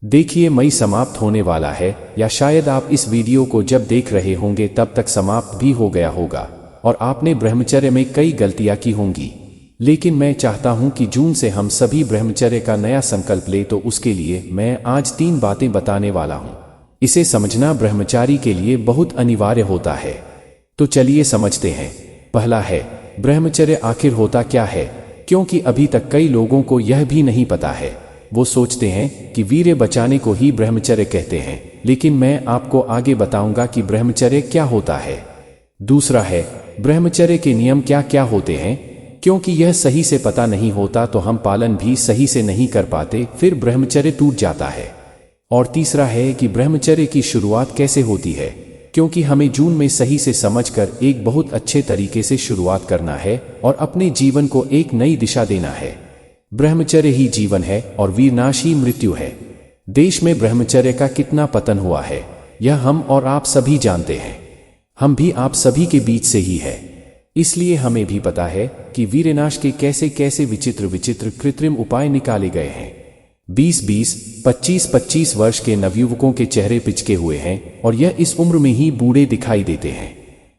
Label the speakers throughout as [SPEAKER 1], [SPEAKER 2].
[SPEAKER 1] देखिए, मई समाप्त होने वाला है, या शायद आप इस वीडियो को जब देख रहे होंगे तब तक समाप्त भी हो गया होगा और आपने ब्रह्मचर्य में कई गलतियां की होंगी। लेकिन मैं चाहता हूं कि जून से हम सभी ब्रह्मचर्य का नया संकल्प ले, तो उसके लिए मैं आज 3 बातें बताने वाला हूं। इसे समझना ब्रह्मचारी के लिए बहुत अनिवार्य होता है। तो चलिए समझते हैं। पहला है, ब्रह्मचर्य आखिर होता क्या है, क्योंकि अभी तक कई लोगों को यह भी नहीं पता है। वो सोचते हैं कि वीर्य बचाने को ही ब्रह्मचर्य कहते हैं, लेकिन मैं आपको आगे बताऊंगा कि ब्रह्मचर्य क्या होता है। दूसरा है, ब्रह्मचर्य के नियम क्या क्या होते हैं, क्योंकि यह सही से पता नहीं होता तो हम पालन भी सही से नहीं कर पाते, फिर ब्रह्मचर्य टूट जाता है। और तीसरा है कि ब्रह्मचर्य की शुरुआत कैसे होती है, क्योंकि हमें जून में सही से समझकर एक बहुत अच्छे तरीके से शुरुआत करना है और अपने जीवन को एक नई दिशा देना है। ब्रह्मचर्य ही जीवन है और वीरनाश ही मृत्यु है। देश में ब्रह्मचर्य का कितना पतन हुआ है, यह हम और आप सभी जानते हैं। हम भी आप सभी के बीच से ही है, इसलिए हमें भी पता है कि वीरनाश के कैसे कैसे विचित्र विचित्र कृत्रिम उपाय निकाले गए हैं। 20-20, 25-25 वर्ष के नवयुवकों के चेहरे पिचके हुए हैं और यह इस उम्र में ही बूढ़े दिखाई देते हैं।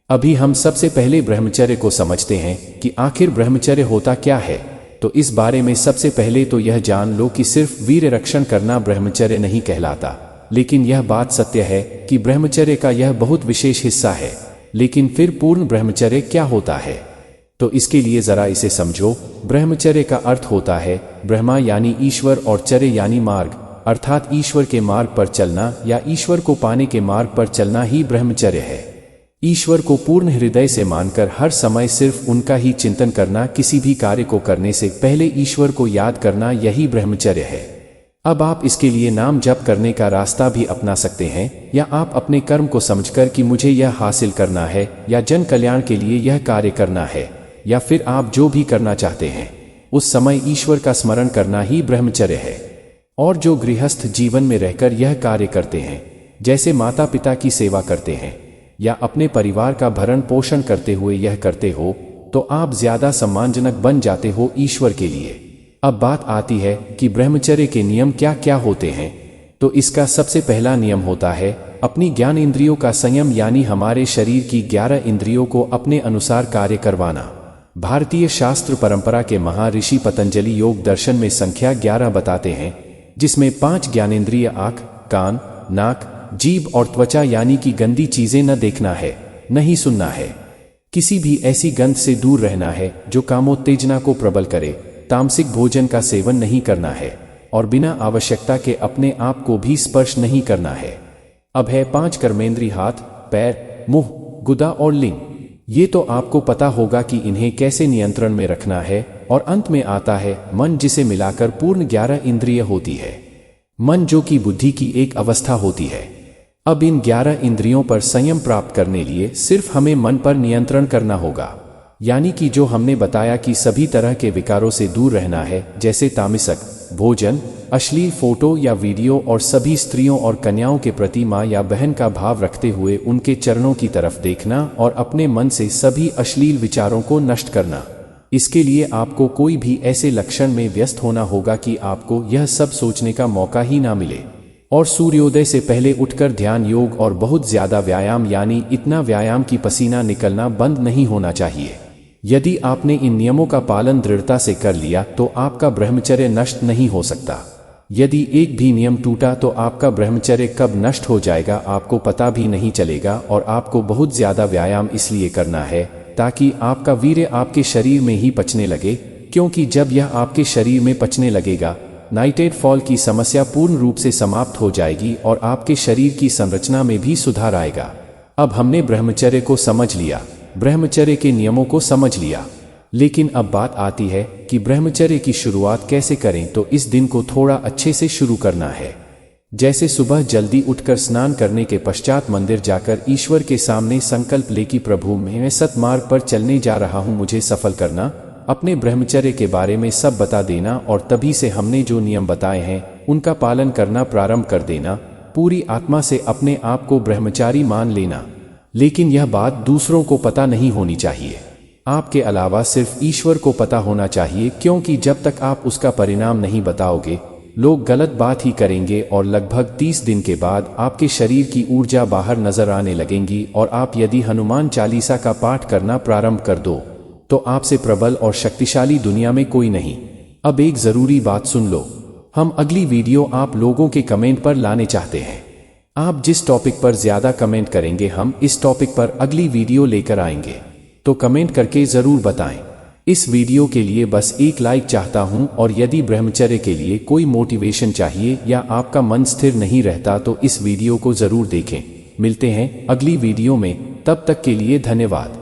[SPEAKER 1] अभी हम सबसे पहले ब्रह्मचर्य को समझते हैं कि आखिर ब्रह्मचर्य होता क्या है। तो इस बारे में सबसे पहले तो यह जान लो कि सिर्फ वीर्य रक्षण करना ब्रह्मचर्य नहीं कहलाता, लेकिन यह बात सत्य है कि ब्रह्मचर्य का यह बहुत विशेष हिस्सा है। लेकिन फिर पूर्ण ब्रह्मचर्य क्या होता है, तो इसके लिए जरा इसे समझो। ब्रह्मचर्य का अर्थ होता है ब्रह्मा यानी ईश्वर और चर्य यानी मार्ग, अर्थात ईश्वर के मार्ग पर चलना या ईश्वर को पाने के मार्ग पर चलना ही ब्रह्मचर्य है। ईश्वर को पूर्ण हृदय से मानकर हर समय सिर्फ उनका ही चिंतन करना, किसी भी कार्य को करने से पहले ईश्वर को याद करना, यही ब्रह्मचर्य है। अब आप इसके लिए नाम जप करने का रास्ता भी अपना सकते हैं, या आप अपने कर्म को समझकर कि मुझे यह हासिल करना है या जन कल्याण के लिए यह कार्य करना है, या फिर आप जो भी करना चाहते हैं उस समय ईश्वर का स्मरण करना ही ब्रह्मचर्य है। और जो गृहस्थ जीवन में रहकर यह कार्य करते हैं, जैसे माता पिता की सेवा करते हैं या अपने परिवार का भरण पोषण करते हुए यह करते हो, तो आप ज्यादा सम्मानजनक बन जाते हो ईश्वर के लिए। अब बात आती है कि ब्रह्मचर्य के नियम क्या क्या होते हैं। तो इसका सबसे पहला नियम होता है अपनी ज्ञान इंद्रियों का संयम, यानी हमारे शरीर की 11 इंद्रियों को अपने अनुसार कार्य करवाना। भारतीय शास्त्र परंपरा के महर्षि पतंजलि योग दर्शन में संख्या 11 बताते हैं, जिसमें 5 ज्ञानेंद्रिय आँख, कान, नाक, जीभ और त्वचा यानी कि गंदी चीजें न देखना है, न ही सुनना है। किसी भी ऐसी गंध से दूर रहना है जो कामोत्तेजना को प्रबल करे। तामसिक भोजन का सेवन नहीं करना है और बिना आवश्यकता के अपने आप को भी स्पर्श नहीं करना है। अब है 5 कर्मेंद्रिय, हाथ, पैर, मुंह, गुदा और लिंग। ये तो आपको पता होगा कि इन्हें कैसे नियंत्रण में रखना है। और अंत में आता है मन, जिसे मिलाकर पूर्ण 11 इंद्रिय होती है। मन जो कि बुद्धि की एक अवस्था होती है। अब इन 11 इंद्रियों पर संयम प्राप्त करने लिए सिर्फ हमें मन पर नियंत्रण करना होगा, यानी कि जो हमने बताया कि सभी तरह के विकारों से दूर रहना है, जैसे तामसिक भोजन, अश्लील फोटो या वीडियो, और सभी स्त्रियों और कन्याओं के प्रति माँ या बहन का भाव रखते हुए उनके चरणों की तरफ देखना और अपने मन से सभी अश्लील विचारों को नष्ट करना। इसके लिए आपको कोई भी ऐसे लक्षण में व्यस्त होना होगा कि आपको यह सब सोचने का मौका ही ना मिले। और सूर्योदय से पहले उठकर ध्यान, योग और बहुत ज्यादा व्यायाम, यानी इतना व्यायाम कि पसीना निकलना बंद नहीं होना चाहिए। यदि आपने इन नियमों का पालन दृढ़ता से कर लिया तो आपका ब्रह्मचर्य नष्ट नहीं हो सकता। यदि एक भी नियम टूटा तो आपका ब्रह्मचर्य कब नष्ट हो जाएगा आपको पता भी नहीं चलेगा। और आपको बहुत ज्यादा व्यायाम इसलिए करना है ताकि आपका वीर्य आपके शरीर में ही पचने लगे, क्योंकि जब यह आपके शरीर में पचने लगेगा, नाइट्रेट फॉल की समस्या पूर्ण रूप से समाप्त हो जाएगी और आपके शरीर की संरचना में भी सुधार आएगा। अब हमने ब्रह्मचर्य को समझ लिया, ब्रह्मचर्य के नियमों को समझ लिया, लेकिन अब बात आती है कि ब्रह्मचर्य की शुरुआत कैसे करें। तो इस दिन को थोड़ा अच्छे से शुरू करना है। जैसे सुबह जल्दी उठकर स्नान करने के पश्चात मंदिर जाकर ईश्वर के सामने संकल्प ले कि प्रभु, मैं सत्मार्ग पर चलने जा रहा हूँ, मुझे सफल करना। अपने ब्रह्मचर्य के बारे में सब बता देना और तभी से हमने जो नियम बताए हैं उनका पालन करना प्रारंभ कर देना। पूरी आत्मा से अपने आप को ब्रह्मचारी मान लेना, लेकिन यह बात दूसरों को पता नहीं होनी चाहिए। आपके अलावा सिर्फ ईश्वर को पता होना चाहिए, क्योंकि जब तक आप उसका परिणाम नहीं बताओगे लोग गलत बात ही करेंगे और लगभग 30 दिन के बाद आपके शरीर की ऊर्जा बाहर नजर आने लगेंगी और आप यदि हनुमान चालीसा का पाठ करना प्रारंभ कर दो तो आपसे प्रबल और शक्तिशाली दुनिया में कोई नहीं। अब एक जरूरी बात सुन लो, हम अगली वीडियो आप लोगों के कमेंट पर लाने चाहते हैं। आप जिस टॉपिक पर ज्यादा कमेंट करेंगे हम इस टॉपिक पर अगली वीडियो लेकर आएंगे, तो कमेंट करके जरूर बताएं। इस वीडियो के लिए बस एक लाइक चाहता हूं और यदि ब्रह्मचर्य के लिए कोई मोटिवेशन चाहिए या आपका मन स्थिर नहीं रहता तो इस वीडियो को जरूर देखें। मिलते हैं अगली वीडियो में, तब तक के लिए धन्यवाद।